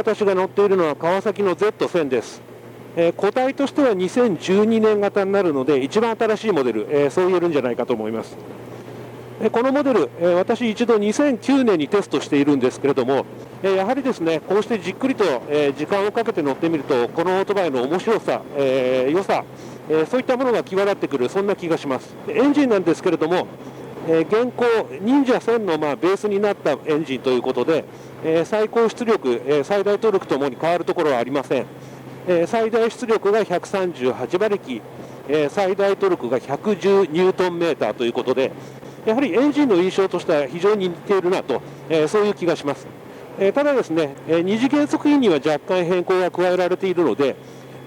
私が乗っているのは川崎の Z1000 です。個体としては2012年型になるので一番新しいモデル、そう言えるんじゃないかと思います。このモデル、私一度2009年にテストしているんですけれども、やはりですね、こうしてじっくりと時間をかけて乗ってみると、このオートバイの面白さ、良さ、そういったものが際立ってくる、そんな気がします。エンジンなんですけれども、現行忍者1000のベースになったエンジンということで、最高出力、最大トルクともに変わるところはありません。最大出力が138馬力、最大トルクが110ニュートンメーターということで、やはりエンジンの印象としては非常に似ているなと、そういう気がします。ただですね、二次元速比には若干変更が加えられているので、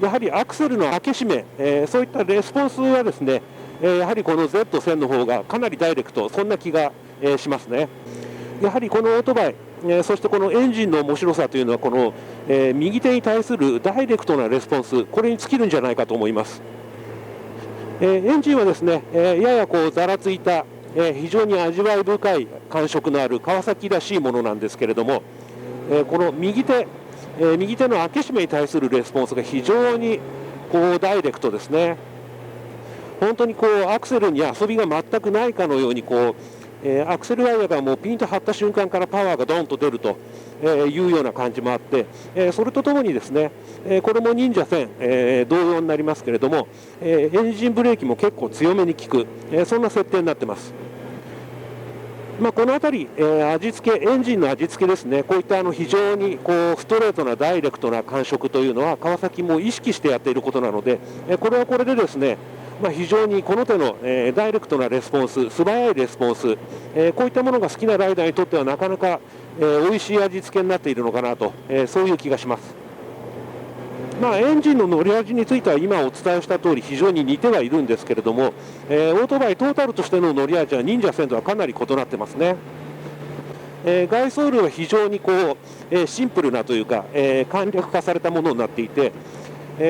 やはりアクセルの開け閉め、そういったレスポンスはですね、やはりこの Z1000 の方がかなりダイレクト、そんな気が、しますね。やはりこのオートバイ、そしてこのエンジンの面白さというのはこの、右手に対するダイレクトなレスポンス、これに尽きるんじゃないかと思います。エンジンはですね、ややざらついた、非常に味わい深い感触のある川崎らしいものなんですけれども、この右手の開け閉めに対するレスポンスが非常にダイレクトですね。本当にアクセルに遊びが全くないかのようにアクセルワイヤーがもうピンと張った瞬間からパワーがドンと出るというような感じもあって、それとともにですね、これも忍者1000、同様になりますけれども、エンジンブレーキも結構強めに効く、そんな設定になっています。この辺り、味付け、エンジンの味付けですね、こういった非常にストレートなダイレクトな感触というのは川崎も意識してやっていることなので、これはこれでですね、非常にこの手の、ダイレクトなレスポンス、素早いレスポンス、こういったものが好きなライダーにとってはなかなか、美味しい味付けになっているのかなと、そういう気がします。エンジンの乗り味については今お伝えした通り非常に似てはいるんですけれども、オートバイトータルとしての乗り味は忍者1000とはかなり異なってますね。外装類は非常にシンプルなというか、簡略化されたものになっていて、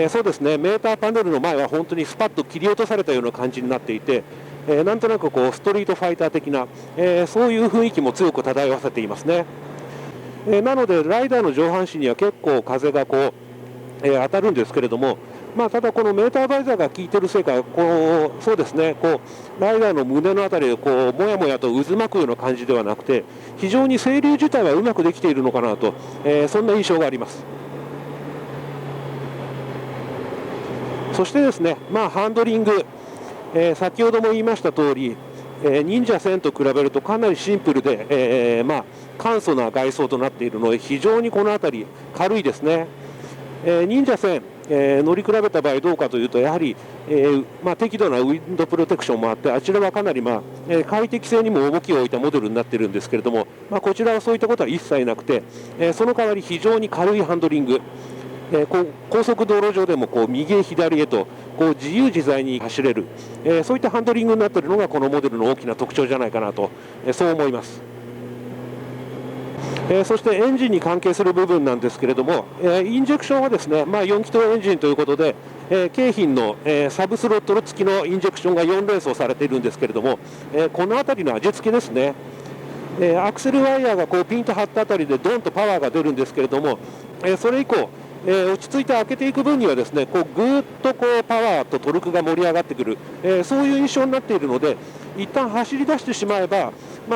そうですね、メーターパネルの前は本当にスパッと切り落とされたような感じになっていて、なんとなくストリートファイター的な、そういう雰囲気も強く漂わせていますね。なのでライダーの上半身には結構風が当たるんですけれども、ただこのメーターバイザーが効いているせいか、そうですね、ライダーの胸のあたりでもやもやと渦巻くような感じではなくて、非常に整流自体はうまくできているのかなと、そんな印象があります。そしてですね、ハンドリング、先ほども言いました通り、忍者1000と比べるとかなりシンプルで、簡素な外装となっているので、非常にこの辺り軽いですね。忍者1000、乗り比べた場合どうかというと、やはり、適度なウィンドプロテクションもあって、あちらはかなり、快適性にも重きを置いたモデルになっているんですけれども、こちらはそういったことは一切なくて、その代わり非常に軽いハンドリング、高速道路上でも右へ左へと自由自在に走れる、そういったハンドリングになっているのがこのモデルの大きな特徴じゃないかなと、そう思います。そしてエンジンに関係する部分なんですけれども、インジェクションはですね、4気筒エンジンということで、京浜の、サブスロットル付きのインジェクションが4連装されているんですけれども、この辺りの味付けですね、アクセルワイヤーがピンと張ったあたりでドンとパワーが出るんですけれども、それ以降、落ち着いて開けていく分にはですね、ぐーっとパワーとトルクが盛り上がってくる、そういう印象になっているので、一旦走り出してしまえば、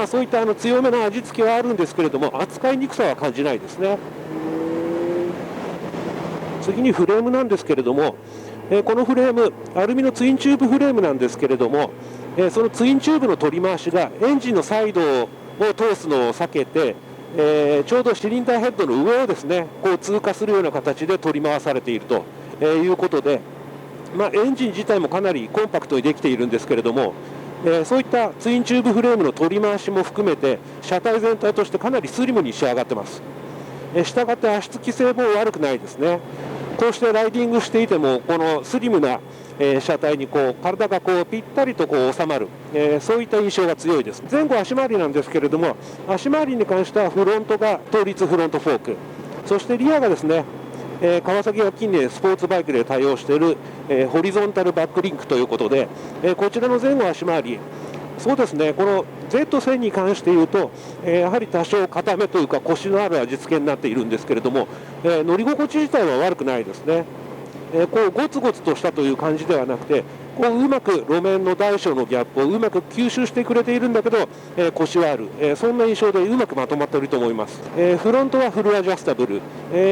そういった強めの味付けはあるんですけれども、扱いにくさは感じないですね。次にフレームなんですけれども、このフレーム、アルミのツインチューブフレームなんですけれども、そのツインチューブの取り回しがエンジンのサイドを通すのを避けて、ちょうどシリンダーヘッドの上をですね、通過するような形で取り回されているということで、エンジン自体もかなりコンパクトにできているんですけれども、そういったツインチューブフレームの取り回しも含めて車体全体としてかなりスリムに仕上がってます。したがって足つき性も悪くないですね。こうしてライディングしていてもこのスリムな車体に体がぴったりと収まる、そういった印象が強いです。前後足回りなんですけれども、足回りに関してはフロントが倒立フロントフォーク、そしてリアがですね、川崎が近年スポーツバイクで対応している、ホリゾンタルバックリンクということで、こちらの前後足回り、そうですね、この Z1000 に関して言うと、やはり多少固めというか、コシのある味付けになっているんですけれども、乗り心地自体は悪くないですね。こうゴツゴツとしたという感じではなくて、こううまく路面の大小のギャップをうまく吸収してくれているんだけど、コシはある、そんな印象でうまくまとまっていると思います。フロントはフルアジャスタブル、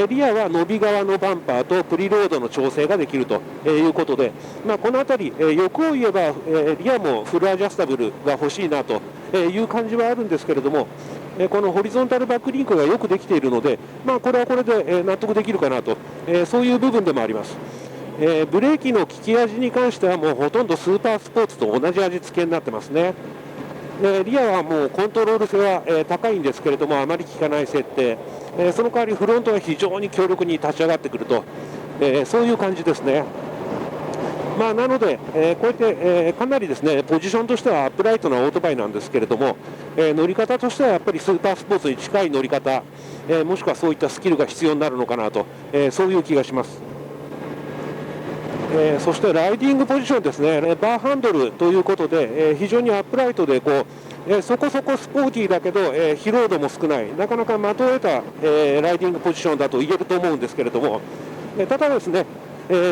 リアは伸び側のバンパーとプリロードの調整ができるということで、この辺り、欲を言えば、リアもフルアジャスタブルが欲しいなという感じはあるんですけれども、このホリゾンタルバックリンクがよくできているので、これはこれで納得できるかなと、そういう部分でもあります。ブレーキの利き味に関してはもうほとんどスーパースポーツと同じ味付けになってますね。リアはもうコントロール性は、高いんですけれどもあまり効かない設定、その代わりフロントは非常に強力に立ち上がってくると、そういう感じですね。なので、こうやって、かなりですねポジションとしてはアップライトなオートバイなんですけれども、乗り方としてはやっぱりスーパースポーツに近い乗り方、もしくはそういったスキルが必要になるのかなと、そういう気がします。そしてライディングポジションですね、バーハンドルということで、非常にアップライトでこう、そこそこスポーティーだけど、疲労度も少ない、なかなか的を得た、ライディングポジションだと言えると思うんですけれども、ただですね、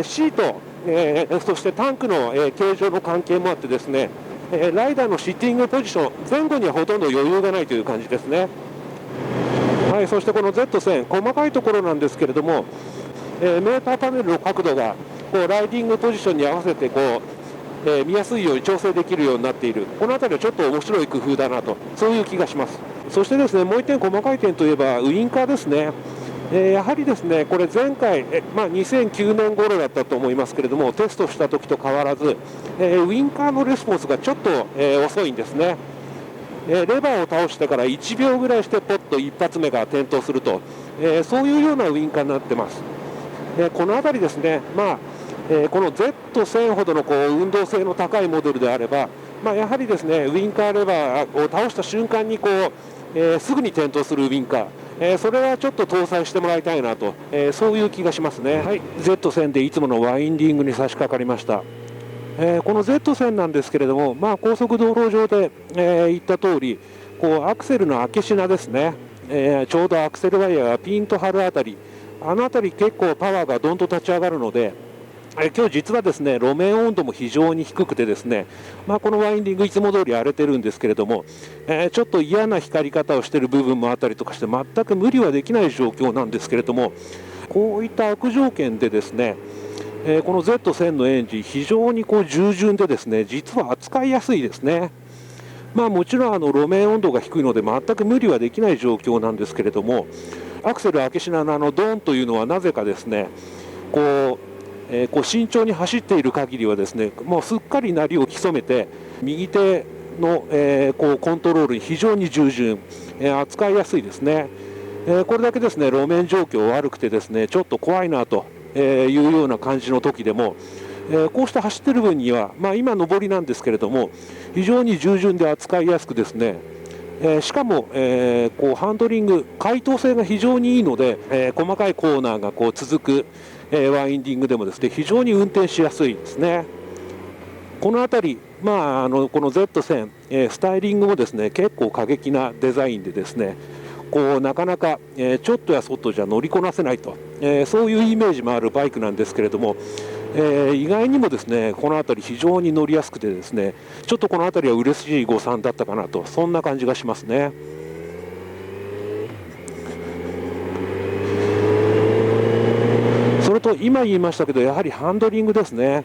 シート、そしてタンクの、形状の関係もあってですね、ライダーのシッティングポジション、前後にはほとんど余裕がないという感じですね。はい、そしてこの Z1000、細かいところなんですけれども、メーターパネルの角度がこうライディングポジションに合わせてこう、見やすいように調整できるようになっている、この辺りはちょっと面白い工夫だなと、そういう気がします。そしてですね、もう1点細かい点といえばウインカーですね。やはりですねこれ前回、2009年頃だったと思いますけれども、テストした時と変わらず、ウインカーのレスポンスがちょっと、遅いんですね。レバーを倒してから1秒ぐらいしてポッと一発目が点灯すると、そういうようなウインカーになってます。この辺りですね、この Z1000 ほどのこう運動性の高いモデルであれば、やはりですねウインカーレバーを倒した瞬間にこう、すぐに点灯するウインカー、それはちょっと搭載してもらいたいなと、そういう気がしますね。はい、Z1000 でいつものワインディングに差し掛かりました。この Z1000 なんですけれども、高速道路上で、言った通りこうアクセルの開け品ですね、ちょうどアクセルワイヤーがピンと張るあたり、あの辺り結構パワーがどんと立ち上がるので、今日実はですね路面温度も非常に低くてですね、このワインディングいつも通り荒れてるんですけれども、ちょっと嫌な光り方をしている部分もあったりとかして全く無理はできない状況なんですけれども、こういった悪条件でですね、この Z1000 のエンジン非常にこう従順でですね実は扱いやすいですね。もちろん路面温度が低いので全く無理はできない状況なんですけれども、アクセル開け品のドーンというのはなぜかですねこう慎重に走っている限りはですねもうすっかり鳴りを潜めて右手の、こうコントロールに非常に従順、扱いやすいですね。これだけですね路面状況悪くてですねちょっと怖いなというような感じの時でも、こうして走っている分には、今上りなんですけれども非常に従順で扱いやすくですね、しかも、こうハンドリング回答性が非常にいいので、細かいコーナーがこう続く、ワインディングでもですね非常に運転しやすいですね。この辺り、この Z1000、スタイリングもですね結構過激なデザインでですねこうなかなか、ちょっとやそっとじゃ乗りこなせないと、そういうイメージもあるバイクなんですけれども、意外にもですねこの辺り非常に乗りやすくてですねちょっとこの辺りは嬉しい誤算だったかなと、そんな感じがしますね。それと今言いましたけどやはりハンドリングですね。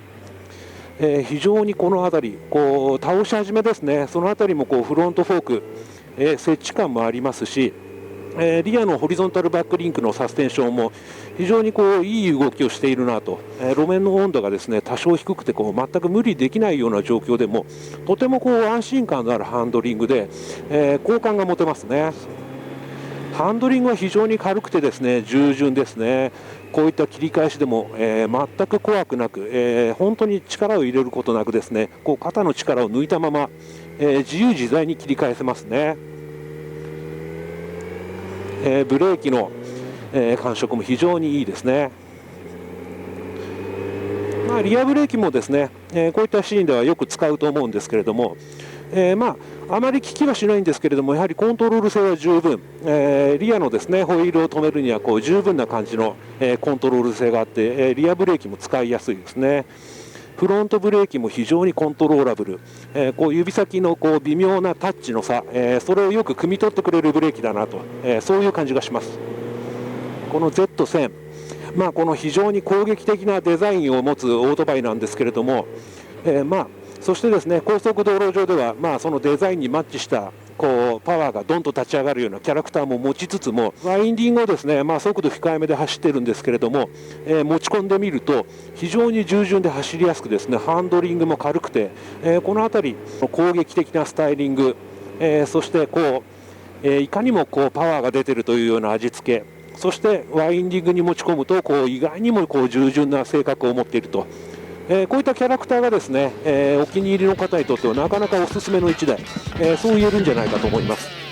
非常にこの辺りこう倒し始めですね、その辺りもこうフロントフォーク、接地感もありますし、リアのホリゾンタルバックリンクのサステンションも非常にこういい動きをしているなと、路面の温度がですね多少低くてこう全く無理できないような状況でもとてもこう安心感のあるハンドリングで、好感が持てますね。ハンドリングは非常に軽くてですね従順ですね。こういった切り返しでも、全く怖くなく、本当に力を入れることなくですねこう肩の力を抜いたまま、自由自在に切り返せますね。ブレーキの、感触も非常にいいですね。リアブレーキもですね、こういったシーンではよく使うと思うんですけれども、あまり効きはしないんですけれども、やはりコントロール性は十分、リアのですねホイールを止めるには十分な感じの、コントロール性があって、リアブレーキも使いやすいですね。フロントブレーキも非常にコントローラブル、指先の微妙なタッチの差、それをよく汲み取ってくれるブレーキだなと、そういう感じがします。この Z1000、この非常に攻撃的なデザインを持つオートバイなんですけれども、そしてですね高速道路上では、そのデザインにマッチしたパワーがどんと立ち上がるようなキャラクターも持ちつつも、ワインディングをですね、速度控えめで走ってるんですけれども、持ち込んでみると非常に従順で走りやすくですね、ハンドリングも軽くて、この辺り攻撃的なスタイリング、そしていかにもパワーが出ているというような味付け、そしてワインディングに持ち込むと意外にも従順な性格を持っていると。こういったキャラクターがですね、お気に入りの方にとってはなかなかおすすめの1台、そう言えるんじゃないかと思います。